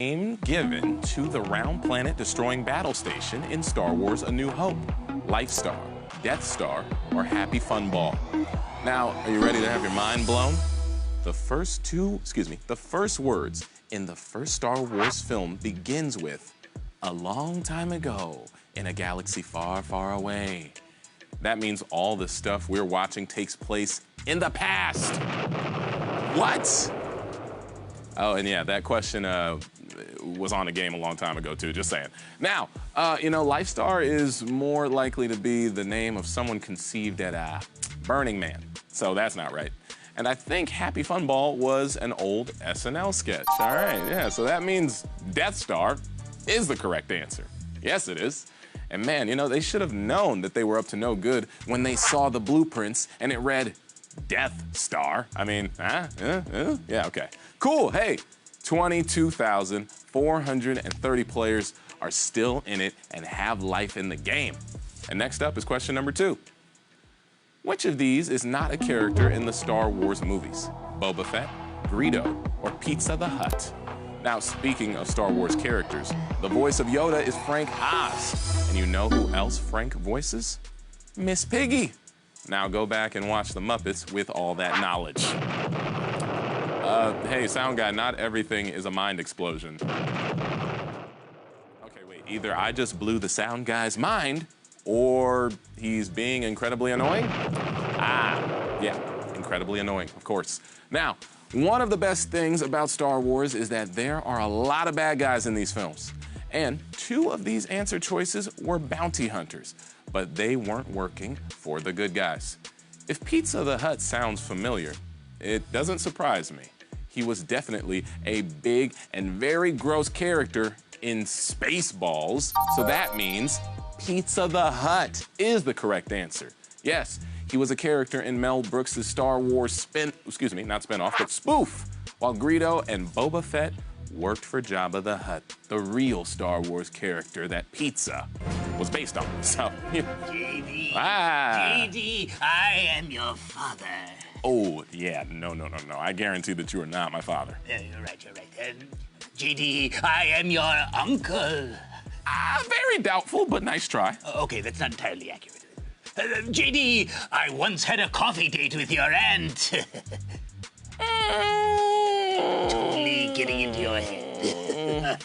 Name given to the round planet-destroying battle station in Star Wars A New Hope. Life Star, Death Star, or Happy Fun Ball. Now, are you ready to have your mind blown? The first words in the first Star Wars film begins with, "A long time ago in a galaxy far, far away." That means all the stuff we're watching takes place in the past. What? Oh, and yeah, that question was on a game a long time ago, too, just saying. Now, Life Star is more likely to be the name of someone conceived at Burning Man, so that's not right. And I think Happy Fun Ball was an old SNL sketch. All right, yeah, so that means Death Star is the correct answer. Yes, it is. And man, they should have known that they were up to no good when they saw the blueprints and it read Death Star. I mean, yeah, okay. Cool, hey, 22,430 players are still in it and have life in the game. And next up is question number 2. Which of these is not a character in the Star Wars movies? Boba Fett, Greedo, or Pizza the Hutt? Now, speaking of Star Wars characters, the voice of Yoda is Frank Oz. And you know who else Frank voices? Miss Piggy. Now go back and watch The Muppets with all that knowledge. Hey, sound guy, not everything is a mind explosion. Okay, wait, either I just blew the sound guy's mind, or he's being incredibly annoying? Yeah, incredibly annoying, of course. Now, one of the best things about Star Wars is that there are a lot of bad guys in these films. And 2 of these answer choices were bounty hunters, but they weren't working for the good guys. If Pizza the Hutt sounds familiar, it doesn't surprise me. He was definitely a big and very gross character in Spaceballs, so that means Pizza the Hutt is the correct answer. Yes, he was a character in Mel Brooks' Star Wars spoof, while Greedo and Boba Fett worked for Jabba the Hutt, the real Star Wars character that Pizza was based on. So, JD, JD, I am your father. Oh, yeah, no. I guarantee that you are not my father. You're right. JD, I am your uncle. Very doubtful, but nice try. Okay, that's not entirely accurate. JD, I once had a coffee date with your aunt. Totally getting into your head.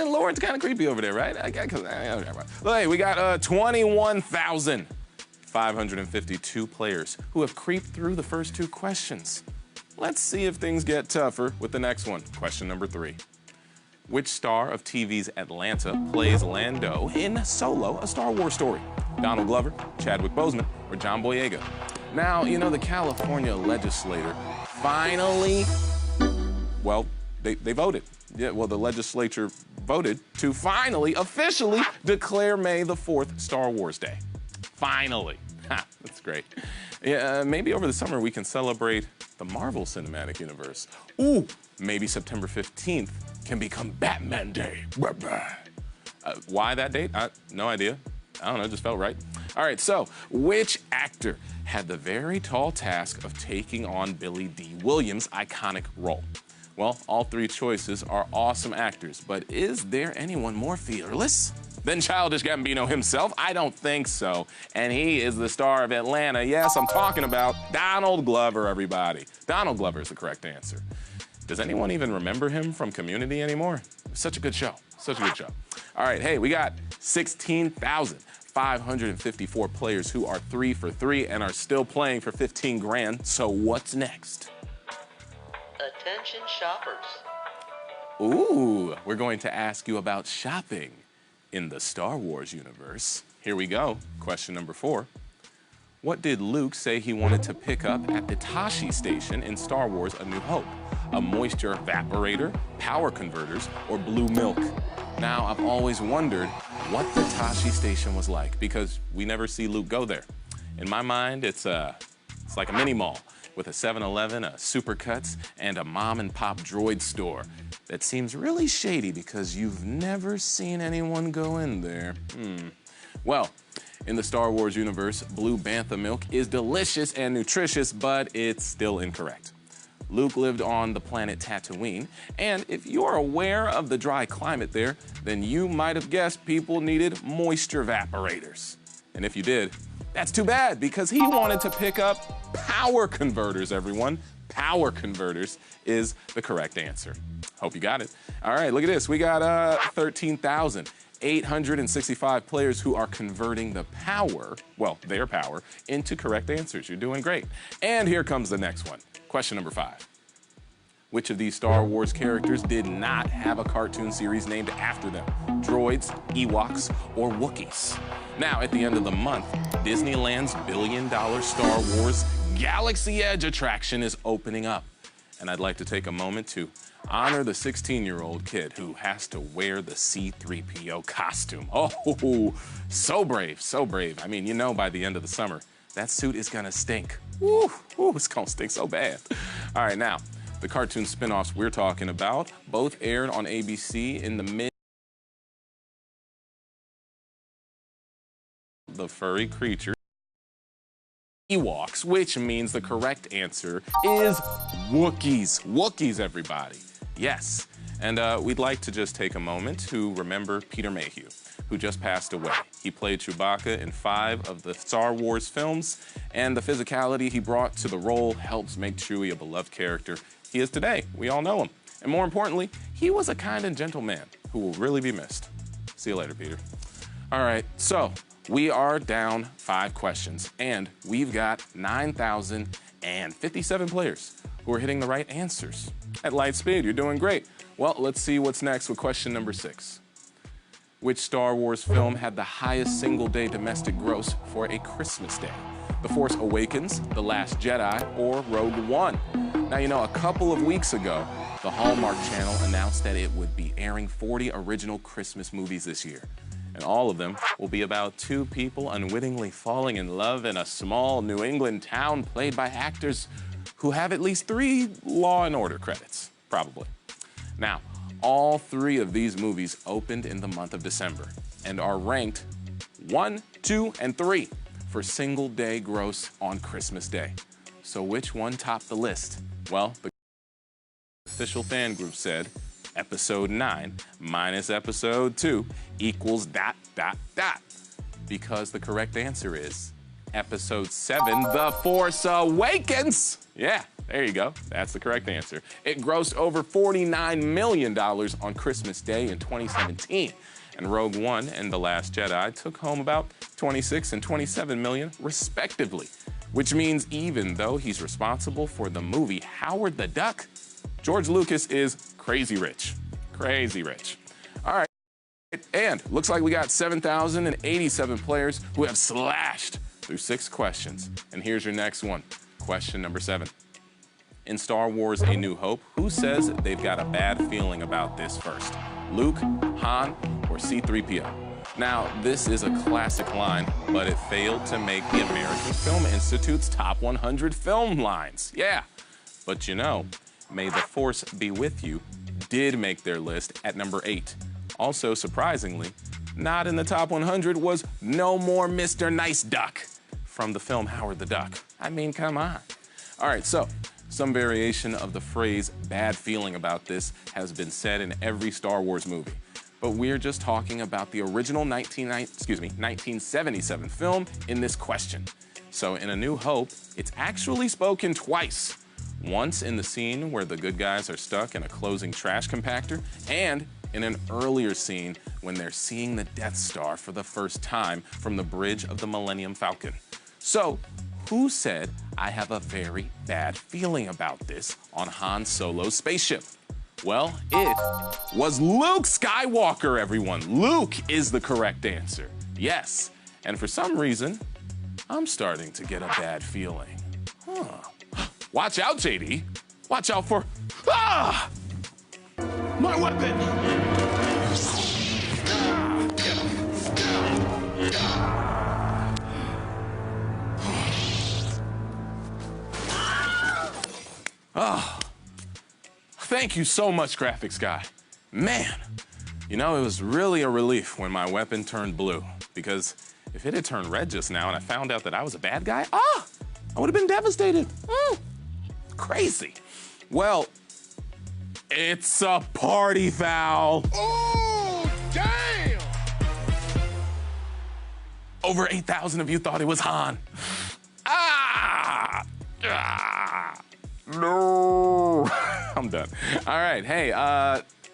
Lauren's kind of creepy over there, right? Hey, we got 21,552 players who have creeped through the first 2 questions. Let's see if things get tougher with the next one. Question number 3. Which star of TV's Atlanta plays Lando in Solo, A Star Wars Story? Donald Glover, Chadwick Boseman, or John Boyega? Now, the California legislature finally, they voted. Yeah, the legislature voted to finally, officially declare May the 4th Star Wars Day. Finally. Ha, that's great. Yeah, maybe over the summer we can celebrate the Marvel Cinematic Universe. Ooh, maybe September 15th can become Batman Day. Why that date? No idea. I don't know, just felt right. All right, so which actor had the very tall task of taking on Billy D. Williams' iconic role? Well, all 3 choices are awesome actors, but is there anyone more fearless than Childish Gambino himself? I don't think so. And he is the star of Atlanta. Yes, I'm talking about Donald Glover, everybody. Donald Glover is the correct answer. Does anyone even remember him from Community anymore? Such a good show. Such a good show. All right, hey, we got 16,554 players who are 3 for 3 and are still playing for 15 grand. So what's next? Attention shoppers. Ooh, we're going to ask you about shopping in the Star Wars universe. Here we go. Question number 4. What did Luke say he wanted to pick up at the Tashi station in Star Wars A New Hope? A moisture evaporator, power converters, or blue milk? Now, I've always wondered what the Tashi station was like because we never see Luke go there. In my mind, it's like a mini mall with a 7-Eleven, a Supercuts, and a mom-and-pop droid store. That seems really shady because you've never seen anyone go in there. Well, in the Star Wars universe, blue bantha milk is delicious and nutritious, but it's still incorrect. Luke lived on the planet Tatooine, and if you're aware of the dry climate there, then you might have guessed people needed moisture evaporators. And if you did, that's too bad, because he wanted to pick up power converters, everyone. Power converters is the correct answer. Hope you got it. All right, look at this. We got 13,865 players who are converting the power, well, their power, into correct answers. You're doing great. And here comes the next one. Question number 5. Which of these Star Wars characters did not have a cartoon series named after them? Droids, Ewoks, or Wookiees? Now, at the end of the month, Disneyland's billion-dollar Star Wars Galaxy Edge attraction is opening up. And I'd like to take a moment to honor the 16-year-old kid who has to wear the C-3PO costume. Oh, so brave, so brave. I mean, you know, by the end of the summer, that suit is gonna stink. Ooh, it's gonna stink so bad. All right, now, the cartoon spin-offs we're talking about both aired on ABC in the the furry creature Ewoks, which means the correct answer is Wookiees. Wookiees, everybody. Yes. And we'd like to just take a moment to remember Peter Mayhew, who just passed away. He played Chewbacca in 5 of the Star Wars films, and the physicality he brought to the role helps make Chewie a beloved character he is today. We all know him. And more importantly, he was a kind and gentle man who will really be missed. See you later, Peter. All right, so we are down 5 questions, and we've got 9,057 players who are hitting the right answers. At light speed, you're doing great. Well, let's see what's next with question number 6. Which Star Wars film had the highest single-day domestic gross for a Christmas day? The Force Awakens, The Last Jedi, or Rogue One? Now, you know, a couple of weeks ago, the Hallmark Channel announced that it would be airing 40 original Christmas movies this year. And all of them will be about 2 people unwittingly falling in love in a small New England town played by actors who have at least 3 Law and Order credits, probably. Now, all 3 of these movies opened in the month of December and are ranked 1, 2, and 3 for single-day gross on Christmas Day. So which one topped the list? Well, the official fan group said Episode 9 minus Episode 2 equals ... Because the correct answer is Episode 7, The Force Awakens. Yeah, there you go. That's the correct answer. It grossed over $49 million on Christmas Day in 2017. And Rogue One and The Last Jedi took home about 26 and 27 million, respectively. Which means even though he's responsible for the movie Howard the Duck, George Lucas is crazy rich. Crazy rich. All right, and looks like we got 7,087 players who have slashed through 6 questions. And here's your next one, question number 7. In Star Wars A New Hope, who says they've got a bad feeling about this first? Luke, Han, or C-3PO? Now, this is a classic line, but it failed to make the American Film Institute's top 100 film lines. Yeah, but you know, May the Force Be With You did make their list at number 8. Also, surprisingly, not in the top 100 was No More Mr. Nice Duck from the film Howard the Duck. I mean, come on. All right, so some variation of the phrase bad feeling about this has been said in every Star Wars movie. But we're just talking about the original 1977 film in this question. So in A New Hope, it's actually spoken twice. Once in the scene where the good guys are stuck in a closing trash compactor, and in an earlier scene when they're seeing the Death Star for the first time from the bridge of the Millennium Falcon. So, who said, I have a very bad feeling about this on Han Solo's spaceship? Well, it was Luke Skywalker, everyone. Luke is the correct answer. Yes, and for some reason, I'm starting to get a bad feeling. Watch out, JD. Watch out for... Ah! My weapon! Oh, thank you so much, graphics guy. Man, you know, it was really a relief when my weapon turned blue, because if it had turned red just now and I found out that I was a bad guy, I would have been devastated. Crazy. Well, it's a party foul. Oh, damn! Over 8,000 of you thought it was Han. No. I'm done. All right, hey,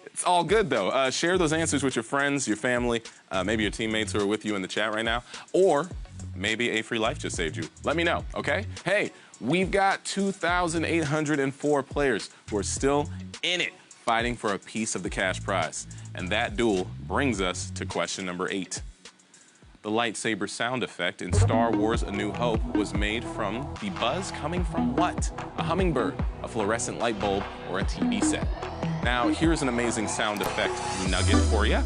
it's all good though. Share those answers with your friends, your family, maybe your teammates who are with you in the chat right now, or maybe a free life just saved you. Let me know, okay? Hey, we've got 2,804 players who are still in it, fighting for a piece of the cash prize. And that duel brings us to question number 8. The lightsaber sound effect in Star Wars A New Hope was made from the buzz coming from what? A hummingbird, a fluorescent light bulb, or a TV set? Now, here's an amazing sound effect nugget for you.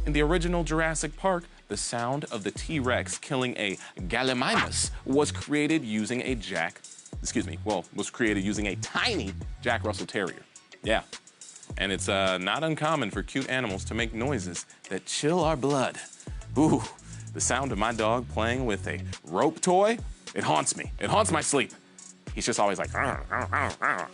In the original Jurassic Park, the sound of the T-Rex killing a Gallimimus was created using a tiny Jack Russell Terrier. Yeah. And it's not uncommon for cute animals to make noises that chill our blood. Ooh. The sound of my dog playing with a rope toy, it haunts me. It haunts my sleep. He's just always like, arr, arr, arr, arr.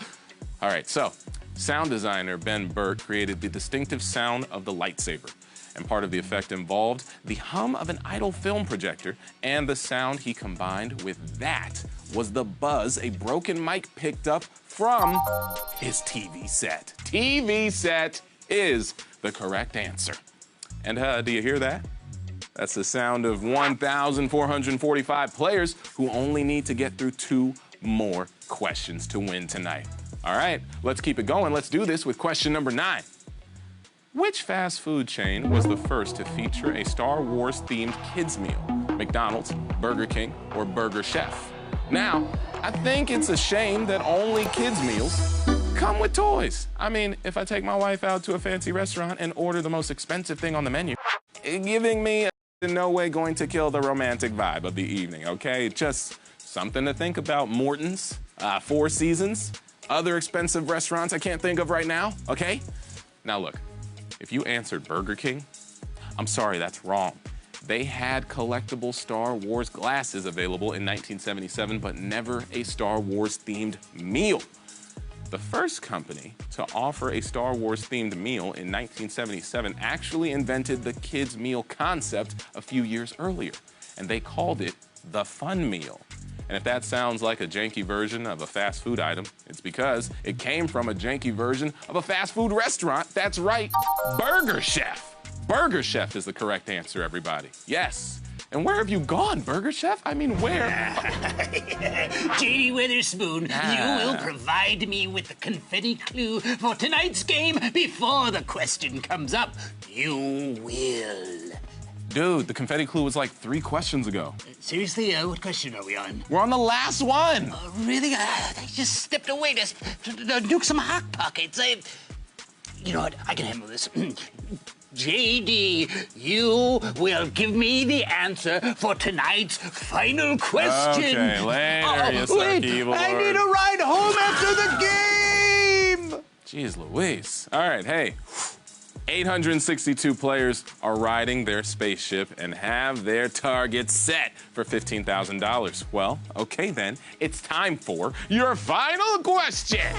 All right, so sound designer Ben Burtt created the distinctive sound of the lightsaber. And part of the effect involved the hum of an idle film projector, and the sound he combined with that was the buzz a broken mic picked up from his TV set. TV set is the correct answer. And do you hear that? That's the sound of 1,445 players who only need to get through 2 more questions to win tonight. All right, let's keep it going. Let's do this with question number 9. Which fast food chain was the first to feature a Star Wars-themed kids meal? McDonald's, Burger King, or Burger Chef? Now, I think it's a shame that only kids' meals come with toys. I mean, if I take my wife out to a fancy restaurant and order the most expensive thing on the menu, giving me in no way going to kill the romantic vibe of the evening, okay? Just something to think about. Morton's, Four Seasons, other expensive restaurants I can't think of right now, okay? Now look, if you answered Burger King, I'm sorry, that's wrong. They had collectible Star Wars glasses available in 1977, but never a Star Wars-themed meal. The first company to offer a Star Wars-themed meal in 1977 actually invented the kids' meal concept a few years earlier, and they called it the Fun Meal. And if that sounds like a janky version of a fast food item, it's because it came from a janky version of a fast food restaurant. That's right, Burger Chef. Burger Chef is the correct answer, everybody. Yes. And where have you gone, Burger Chef? I mean, where? J.D. Witherspoon, you will provide me with the confetti clue for tonight's game before the question comes up. You will. Dude, the confetti clue was like 3 questions ago. Seriously, what question are we on? We're on the last one. Really? I just stepped away to nuke some hot pockets. You know what? I can handle this. J.D., you will give me the answer for tonight's final question. Okay, later, you sucky Lord. I need a ride home after the game! Jeez Louise. All right, hey. 862 players are riding their spaceship and have their targets set for $15,000. Well, okay then, it's time for your final question.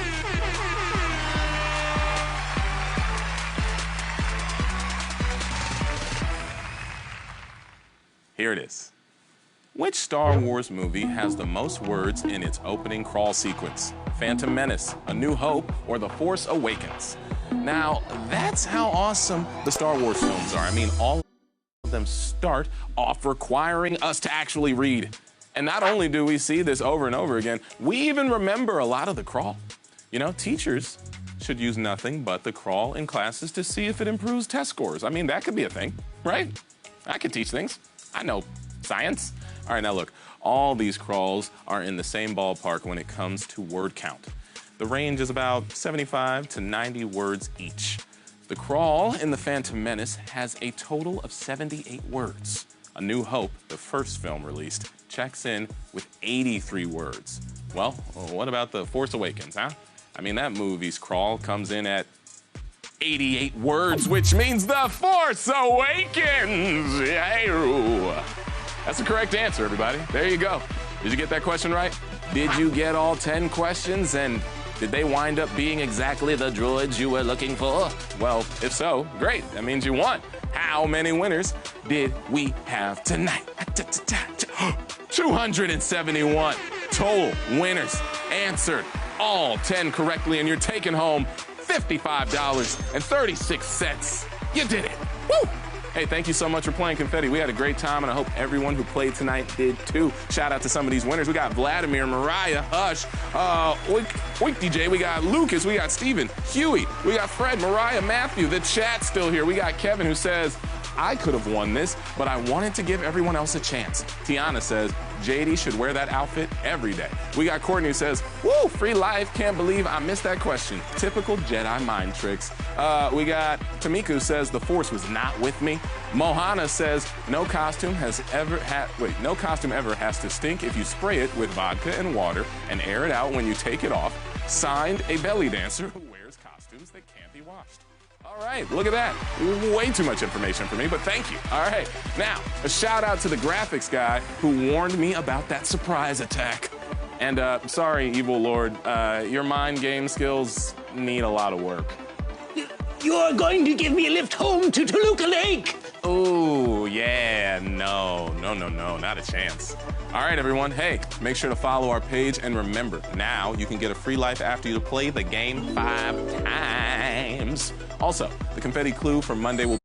Here it is. Which Star Wars movie has the most words in its opening crawl sequence? Phantom Menace, A New Hope, or The Force Awakens? Now, that's how awesome the Star Wars films are. I mean, all of them start off requiring us to actually read. And not only do we see this over and over again, we even remember a lot of the crawl. You know, teachers should use nothing but the crawl in classes to see if it improves test scores. I mean, that could be a thing, right? I could teach things. I know science. All right, now look, all these crawls are in the same ballpark when it comes to word count. The range is about 75 to 90 words each. The crawl in The Phantom Menace has a total of 78 words. A New Hope, the first film released, checks in with 83 words. Well, what about The Force Awakens, huh? I mean, that movie's crawl comes in at 88 words, which means The Force Awakens! Yeah. That's the correct answer, everybody. There you go. Did you get that question right? Did you get all 10 questions? And Did they wind up being exactly the droids you were looking for? Well, if so, great. That means you won. How many winners did we have tonight? 271 total winners answered all 10 correctly, and you're taking home $55.36. You did it. Woo! Hey, thank you so much for playing Confetti. We had a great time, and I hope everyone who played tonight did too. Shout out to some of these winners. We got Vladimir, Mariah, Hush, Oink DJ. We got Lucas. We got Steven, Huey. We got Fred, Mariah, Matthew. The chat's still here. We got Kevin, who says, I could have won this, but I wanted to give everyone else a chance. Tiana says, JD should wear that outfit every day. We got Courtney, who says, woo, free life, can't believe I missed that question. Typical Jedi mind tricks. We got Tamika, who says, the Force was not with me. Mohana says, no costume ever has to stink if you spray it with vodka and water and air it out when you take it off. Signed, a belly dancer who wears costumes that can't be washed. All right, look at that. Way too much information for me, but thank you. All right, now, a shout out to the graphics guy who warned me about that surprise attack. And sorry, Evil Lord, your mind game skills need a lot of work. You're going to give me a lift home to Toluca Lake. Oh, yeah, no, not a chance. All right, everyone, hey, make sure to follow our page, and remember, now you can get a free life after you play the game 5 times. Also, the confetti clue for Monday will